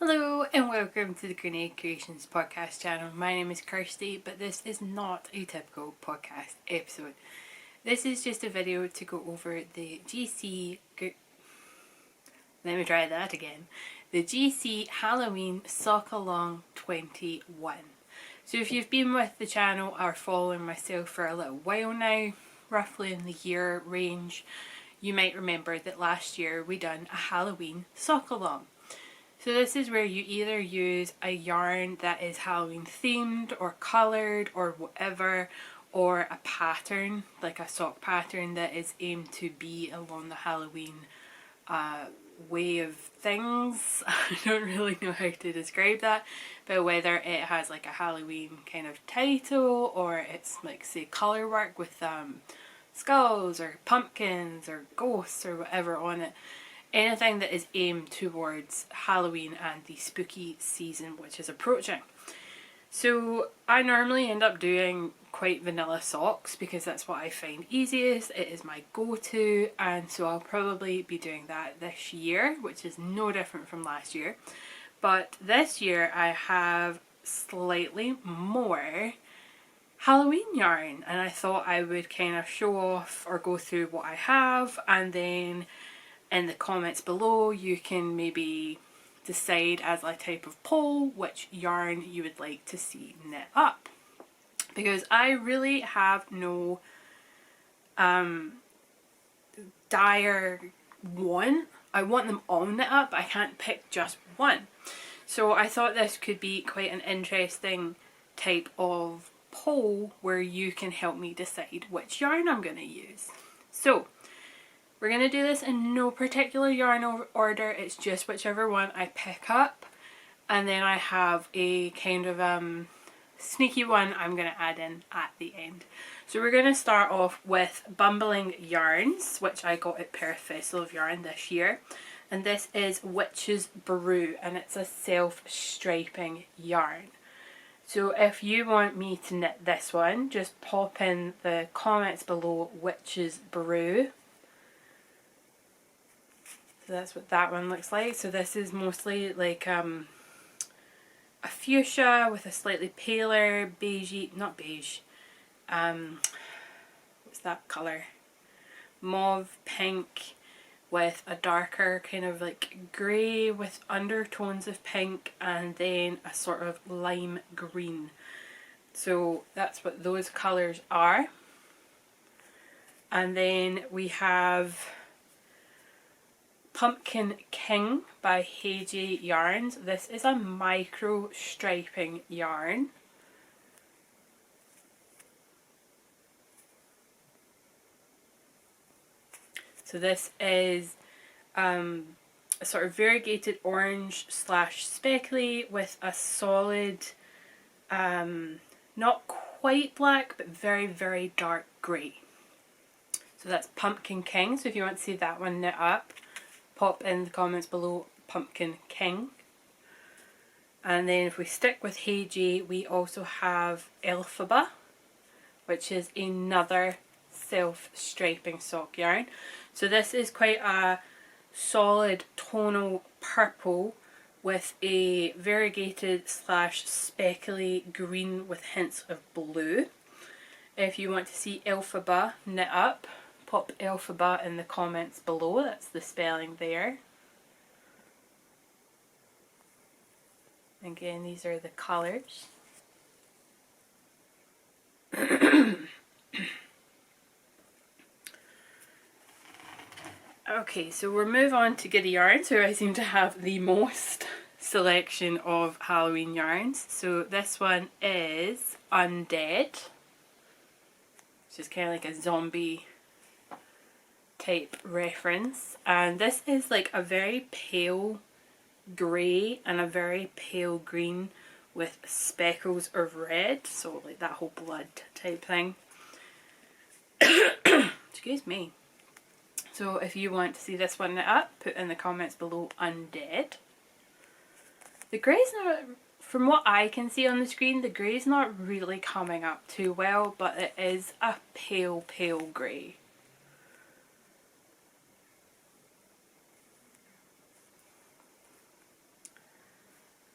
Hello and welcome to the Grenade Creations podcast channel. My name is Kirsty, but this is not a typical podcast episode. This is just a video to go over the The GC Halloween Sock Along 21. So if you've been with the channel or following myself for a little while now, roughly in the year range, you might remember that last year we done a Halloween sock along. So this is where you either use a yarn that is Halloween themed or coloured or whatever, or a pattern, like a sock pattern that is aimed to be along the Halloween way of things. I don't really know how to describe that, but whether it has like a Halloween kind of title or it's like say colour work with skulls or pumpkins or ghosts or whatever on it. Anything that is aimed towards Halloween and the spooky season which is approaching. So I normally end up doing quite vanilla socks because that's what I find easiest. It is my go-to, and so I'll probably be doing that this year, which is no different from last year. But this year I have slightly more Halloween yarn, and I thought I would kind of show off or go through what I have, and then in the comments below you can maybe decide as a type of poll which yarn you would like to see knit up, because I really have no dire one. I want them all knit up, but I can't pick just one. So I thought this could be quite an interesting type of poll where you can help me decide which yarn I'm going to use. So we're going to do this in no particular yarn order, it's just whichever one I pick up, and then I have a kind of sneaky one I'm going to add in at the end. So we're going to start off with Bumbling Yarns, which I got at Perth Festival of Yarn this year, and this is Witch's Brew, and it's a self-striping yarn. So if you want me to knit this one, just pop in the comments below Witch's Brew. So that's what that one looks like. So this is mostly like a fuchsia with a slightly paler beige, not beige, what's that colour? Mauve pink with a darker kind of like grey with undertones of pink, and then a sort of lime green. So that's what those colours are. And then we have Pumpkin King by Heiji Yarns. This is a micro striping yarn. So this is a sort of variegated orange slash speckly with a solid, not quite black, but very, very dark grey. So that's Pumpkin King. So if you want to see that one knit up, pop in the comments below Pumpkin King. And then if we stick with Heiji, we also have Elphaba, which is another self-striping sock yarn. So this is quite a solid tonal purple with a variegated slash speckly green with hints of blue. If you want to see Elphaba knit up, pop Elphaba in the comments below, that's the spelling there. Again, these are the colours. Okay, so we'll move on to Giddy Yarns, who I seem to have the most selection of Halloween yarns. So this one is Undead, which is kind of like a zombie type reference, and this is like a very pale grey and a very pale green with speckles of red, so like that whole blood type thing. Excuse me. So if you want to see this one knit up, put in the comments below Undead. The grey's not, from what I can see on the screen, the grey's not really coming up too well, but it is a pale, pale grey.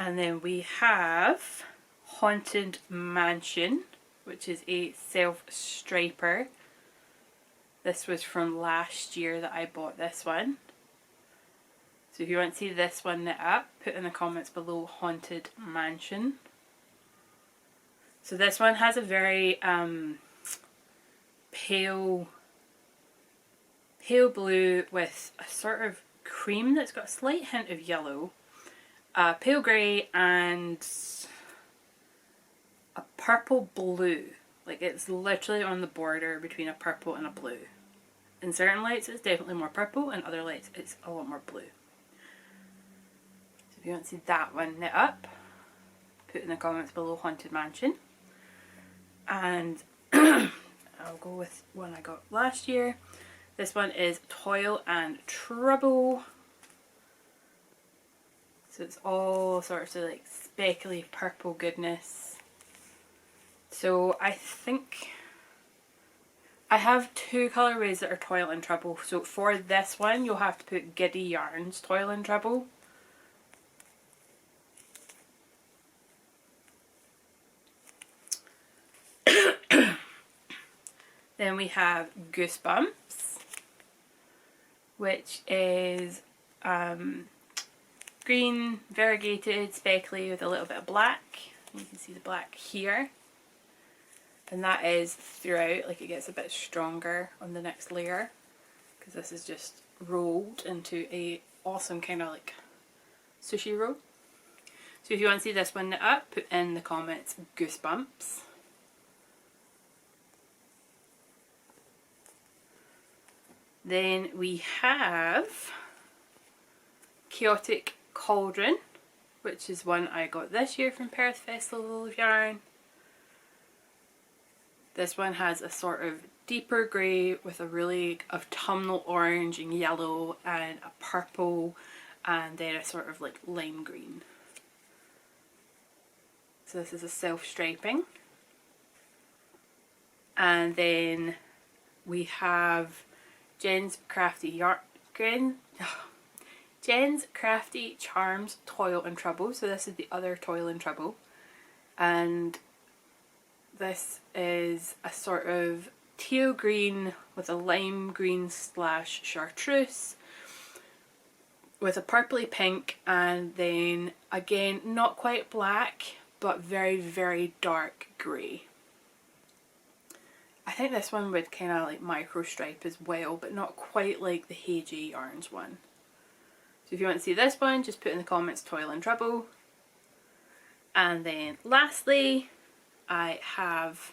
And then we have Haunted Mansion, which is a self-striper. This was from last year that I bought this one. So if you want to see this one knit up, put in the comments below Haunted Mansion. So this one has a very pale blue with a sort of cream that's got a slight hint of yellow, pale grey, and a purple blue. Like, it's literally on the border between a purple and a blue. In certain lights it's definitely more purple, and other lights it's a lot more blue. If you want to see that one knit up, put in the comments below Haunted Mansion. And I'll go with one I got last year. This one is Toil and Trouble. So it's all sorts of like speckly purple goodness. So I think I have two colourways that are Toil and Trouble. So for this one you'll have to put Giddy Yarns Toil and Trouble. Then we have Goosebumps, which is green, variegated, speckly with a little bit of black. You can see the black here. And that is throughout, like it gets a bit stronger on the next layer, because this is just rolled into a awesome kind of like sushi roll. So if you want to see this one knit up, put in the comments Goosebumps. Then we have Chaotic Cauldron, which is one I got this year from Perth Festival of Yarn. This one has a sort of deeper grey with a really autumnal orange and yellow and a purple, and then a sort of like lime green. So this is a self-striping. And then we have Jen's Crafty Charms Toil and Trouble. So this is the other Toil and Trouble, and this is a sort of teal green with a lime green slash chartreuse with a purpley pink, and then again not quite black but very, very dark grey. I think this one would kind of like micro stripe as well, but not quite like the Hey J Yarns one. So if you want to see this one, just put in the comments Toil and Trouble. And then lastly, I have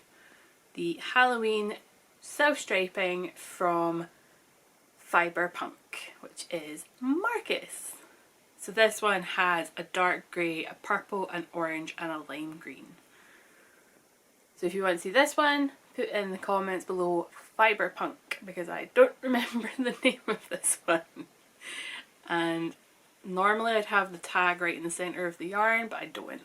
the Halloween self-striping from Fiber Punk, which is Marcus. So this one has a dark grey, a purple, an orange, and a lime green. So if you want to see this one, put in the comments below Fiber Punk, because I don't remember the name of this one. And normally I'd have the tag right in the centre of the yarn, but I don't.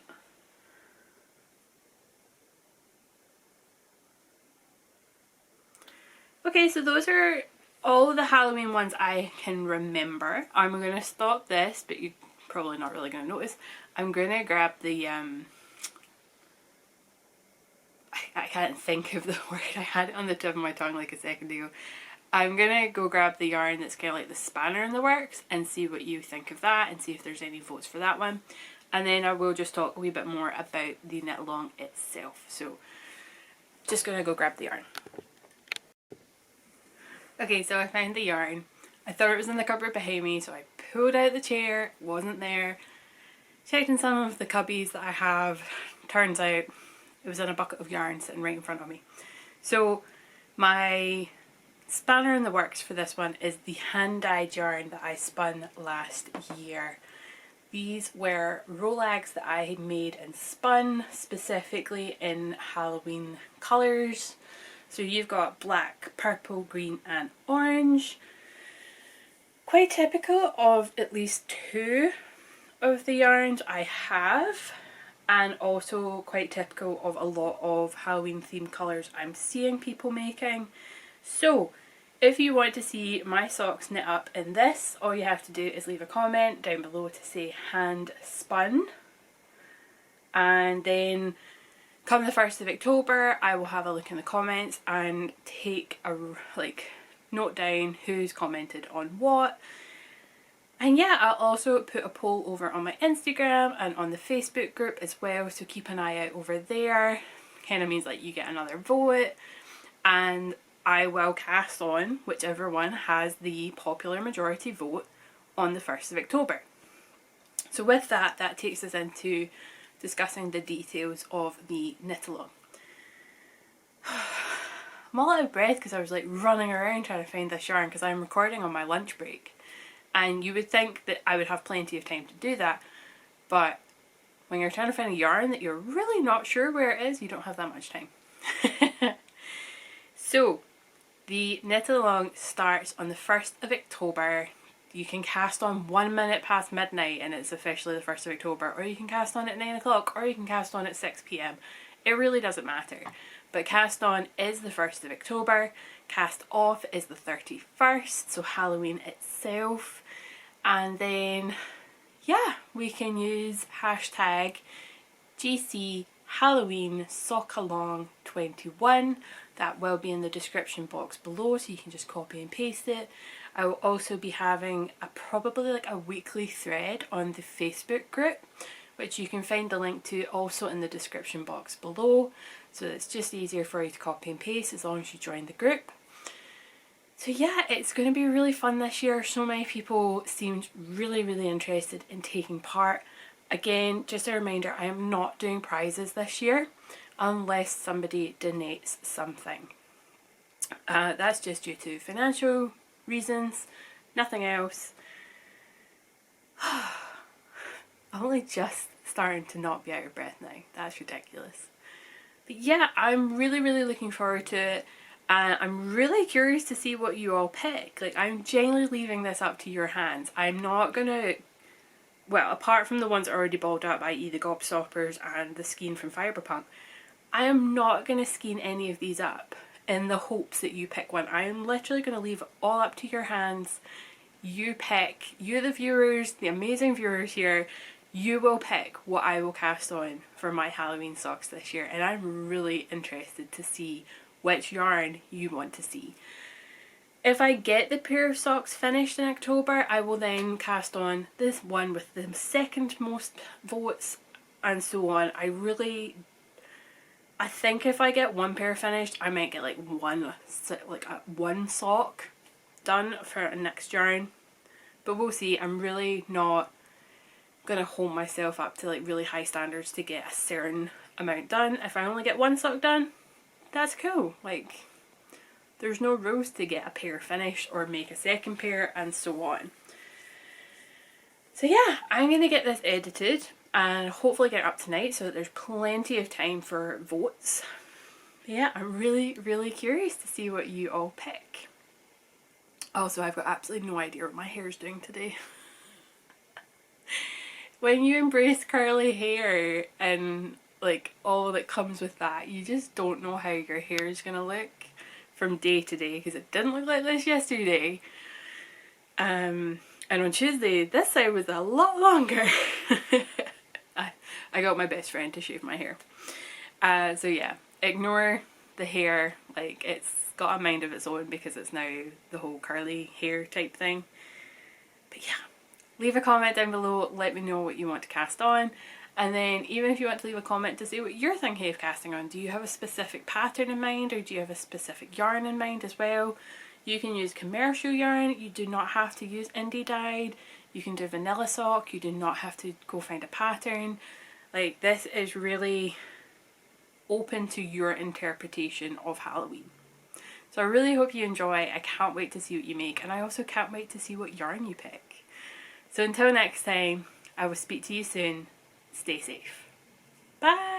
Okay, so those are all the Halloween ones I can remember. I'm going to stop this, but you're probably not really going to notice. I'm going to grab the, I can't think of the word. I had it on the tip of my tongue like a second ago. I'm going to go grab the yarn that's kind of like the spanner in the works and see what you think of that, and see if there's any votes for that one. And then I will just talk a wee bit more about the knit along itself. So just going to go grab the yarn. Okay, so I found the yarn. I thought it was in the cupboard behind me, so I pulled out the chair, it wasn't there. Checked in some of the cubbies that I have. Turns out it was in a bucket of yarn sitting right in front of me. So my spanner in the works for this one is the hand-dyed yarn that I spun last year. These were Rolags that I had made and spun specifically in Halloween colours. So you've got black, purple, green and orange. Quite typical of at least two of the yarns I have, and also quite typical of a lot of Halloween themed colours I'm seeing people making. So if you want to see my socks knit up in this, all you have to do is leave a comment down below to say hand spun, And then come the 1st of October, I will have a look in the comments and take a note down who's commented on what. And yeah, I'll also put a poll over on my Instagram and on the Facebook group as well, so keep an eye out over there. Kind of means like you get another vote, and I will cast on whichever one has the popular majority vote on the 1st of October. So with that, that takes us into discussing the details of the knit-along. I'm all out of breath because I was like running around trying to find this yarn because I'm recording on my lunch break. And you would think that I would have plenty of time to do that, but when you're trying to find a yarn that you're really not sure where it is, you don't have that much time. So, the knit-along starts on the 1st of October. You can cast on 1 minute past midnight and it's officially the 1st of October, or you can cast on at 9 o'clock, or you can cast on at 6 p.m. It really doesn't matter. But cast on is the 1st of October, cast off is the 31st, so Halloween itself. And then, yeah, we can use hashtag GC Halloween Sock Along 21. That will be in the description box below, so you can just copy and paste it. I will also be having probably like a weekly thread on the Facebook group, which you can find the link to also in the description box below. So it's just easier for you to copy and paste as long as you join the group. So yeah, it's going to be really fun this year. So many people seemed really, really interested in taking part. Again, just a reminder, I am not doing prizes this year unless somebody donates something. That's just due to financial reasons, nothing else. I'm only just starting to not be out of breath now. That's ridiculous. But yeah, I'm really, really looking forward to it. And I'm really curious to see what you all pick. Like, I'm genuinely leaving this up to your hands. I'm not gonna, well, apart from the ones already balled up, i.e. the Gobstoppers and the skein from Fiberpunk, I am not gonna skein any of these up in the hopes that you pick one. I am literally gonna leave it all up to your hands. You pick, you the viewers, the amazing viewers here, you will pick what I will cast on for my Halloween socks this year. And I'm really interested to see which yarn you want to see. If I get the pair of socks finished in October, I will then cast on this one with the second most votes and so on. I think if I get one pair finished, I might get like one sock done for a next yarn. But we'll see. I'm really not going to hold myself up to like really high standards to get a certain amount done. If I only get one sock done, that's cool. Like, there's no rules to get a pair finished or make a second pair and so on. So yeah, I'm going to get this edited and hopefully get it up tonight so that there's plenty of time for votes. But yeah, I'm really, really curious to see what you all pick. Also, I've got absolutely no idea what my hair is doing today. When you embrace curly hair and like all that comes with that, you just don't know how your hair is going to look from day to day, because it didn't look like this yesterday. And on Tuesday, this side was a lot longer. I got my best friend to shave my hair. So yeah, ignore the hair, like it's got a mind of its own because it's now the whole curly hair type thing. But yeah, leave a comment down below, let me know what you want to cast on. And then even if you want to leave a comment to say what you're thinking of casting on, do you have a specific pattern in mind, or do you have a specific yarn in mind as well? You can use commercial yarn, you do not have to use indie dyed, you can do vanilla sock, you do not have to go find a pattern. Like, this is really open to your interpretation of Halloween. So I really hope you enjoy. I can't wait to see what you make, and I also can't wait to see what yarn you pick. So until next time, I will speak to you soon. Stay safe. Bye!